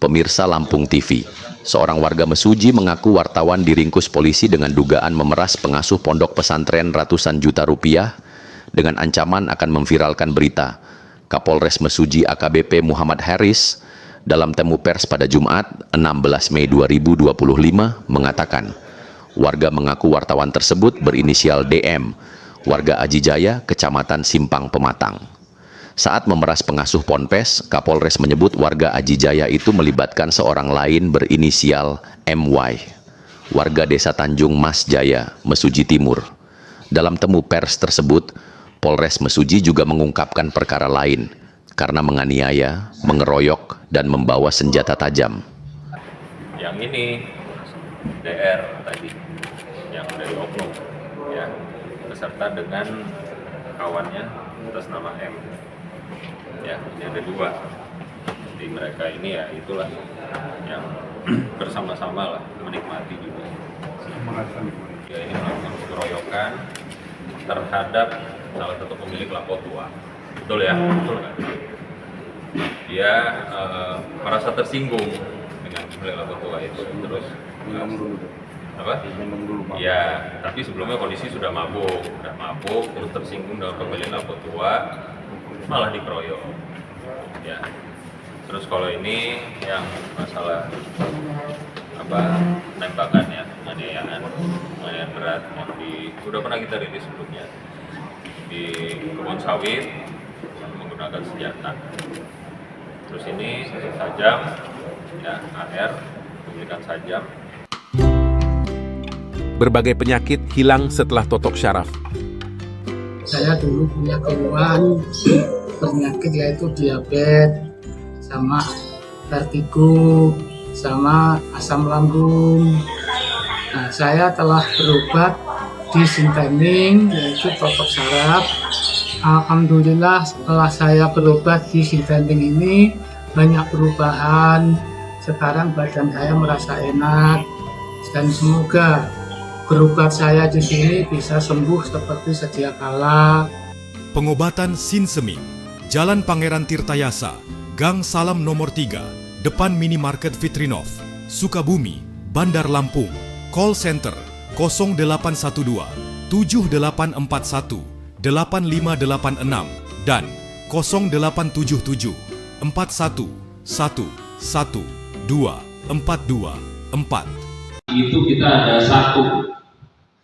Pemirsa Lampung TV, seorang warga Mesuji mengaku wartawan diringkus polisi dengan dugaan memeras pengasuh pondok pesantren ratusan juta rupiah dengan ancaman akan memviralkan berita. Kapolres Mesuji AKBP Muhammad Haris dalam temu pers pada Jumat 16 Mei 2025 mengatakan, warga mengaku wartawan tersebut berinisial DM, warga Aji Jaya, Kecamatan Simpang Pematang. Saat memeras pengasuh Ponpes, Kapolres menyebut warga Aji Jaya itu melibatkan seorang lain berinisial MY, warga Desa Tanjung Mas Jaya, Mesuji Timur. Dalam temu pers tersebut, Polres Mesuji juga mengungkapkan perkara lain, karena menganiaya, mengeroyok, dan membawa senjata tajam. Yang ini DR tadi, yang dari oknum, ya, beserta dengan kawannya atas nama M. Ya, ini ada dua. Jadi mereka ini ya itulah yang bersama-sama lah menikmati juga. Ya, ini melakukan keroyokan terhadap salah satu pemilik lapo tua. Betul ya? Betul kan? Dia merasa tersinggung dengan pemilik lapo tua itu. Terus apa? Ya, tapi sebelumnya kondisi sudah mabuk, terus tersinggung dengan pemilik lapo tua, malah dikeroyok. Ya. Terus kalau ini yang masalah apa? Tembakan ya, penganiayaan berat yang sudah pernah kita rilis sebelumnya di kebun sawit menggunakan senjata. Terus ini sajam, ya, AR pemilikan sajam. Berbagai penyakit hilang setelah totok syaraf. Saya dulu punya keluhan penyakit yaitu diabetes, sama vertigo, sama asam lambung. Nah, saya telah berobat di Sintening, yaitu totok syaraf. Alhamdulillah setelah saya berobat di Sintening ini banyak perubahan. Sekarang badan saya merasa enak dan semoga berobat saya di sini bisa sembuh seperti sedia kala. Pengobatan Sinsemi, Jalan Pangeran Tirtayasa, Gang Salam nomor 3, depan Minimarket Fitrinov, Sukabumi, Bandar Lampung. Call Center 0812 7841 8586 dan 0877 41 112 424. Itu kita ada satu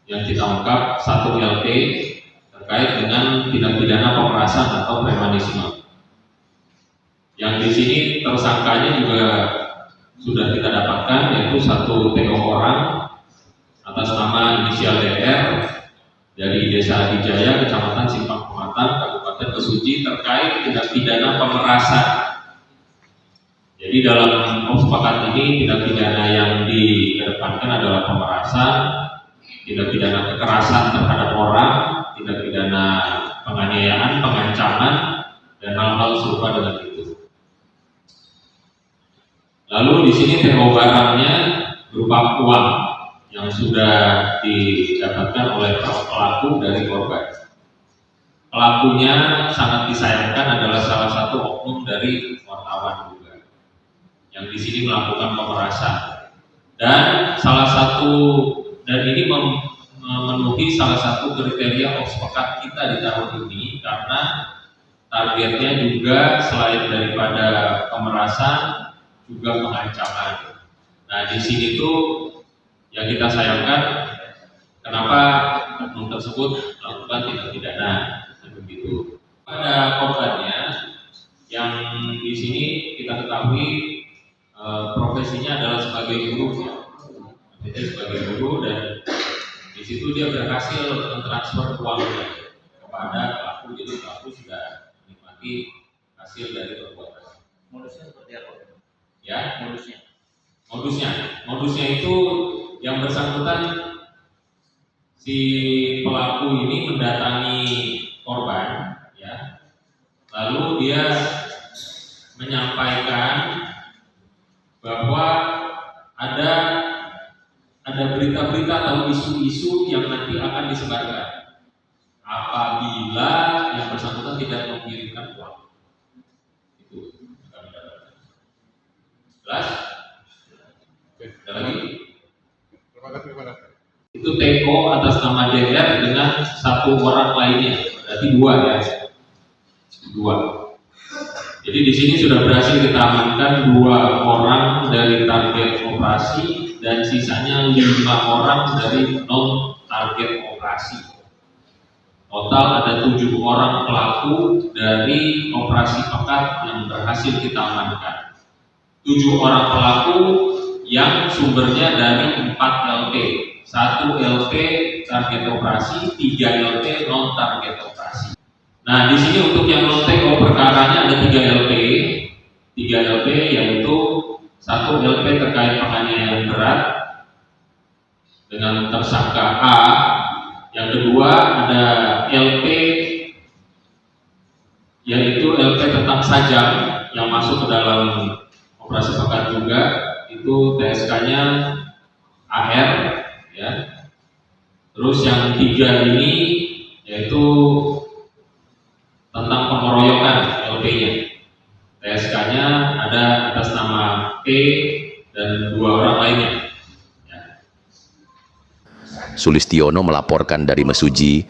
yang kita ungkap, satu LP terkait dengan tindak pidana pemerasan atau premanisme. Yang di sini tersangkanya juga sudah kita dapatkan, yaitu satu TO orang atas nama inisial DR dari Desa Aji Jaya, Kecamatan Simpang Pematang, Kabupaten Mesuji, terkait tindak pidana pemerasan. Jadi dalam sepakat ini tindak pidana yang dikedepankan adalah pemerasan, tindak pidana kekerasan terhadap orang, tindak pidana penganiayaan, pengancaman, dan hal-hal serupa dengan itu. Lalu di sini TO barangnya berupa uang yang sudah didapatkan oleh pelaku dari korban. Pelakunya sangat disayangkan adalah salah satu oknum dari wartawan juga, yang di sini melakukan pemerasan. Dan ini memenuhi salah satu kriteria sepakat kita di tahun ini, karena targetnya juga selain daripada pemerasan juga pengancaman. Nah, di sini tuh yang kita sayangkan, kenapa oknum tersebut melakukan tindak pidana begitu. Pada korbannya yang di sini kita ketahui profesinya adalah sebagai guru, sebagai guru, dan di situ dia berhasil mentransfer uangnya kepada pelaku, jadi pelaku sudah menikmati hasil dari perbuatan. Modusnya seperti apa? Ya, modusnya itu yang bersangkutan, si pelaku ini mendatangi korban, ya, lalu dia menyampaikan bahwa ada berita-berita atau isu-isu yang nanti akan disebarkan apabila yang bersangkutan tidak mengirimkan uang. Itu jelas. itu TO atas nama DR dengan satu orang lainnya, berarti dua ya, dua. Jadi di sini sudah berhasil kita amankan 2 orang dari target operasi dan sisanya 5 orang dari non target operasi. Total ada 7 orang pelaku dari operasi pekat yang berhasil kita amankan. 7 orang pelaku yang sumbernya dari 4 LP, 1 LP target operasi, 3 LP non target operasi. Nah, di sini untuk yang non TO perkaranya ada 3 LP. 3 LP yaitu 1 LP terkait penganiayaan berat dengan tersangka A. Yang kedua ada LP yaitu LP tentang sajam yang masuk ke dalam operasi pekat juga, itu TSK-nya AR ya. Terus yang 3 ini yaitu tentang pengeroyokan LP-nya. TSK-nya ada atas nama P dan 2 orang lainnya. Ya. Sulistiono melaporkan dari Mesuji.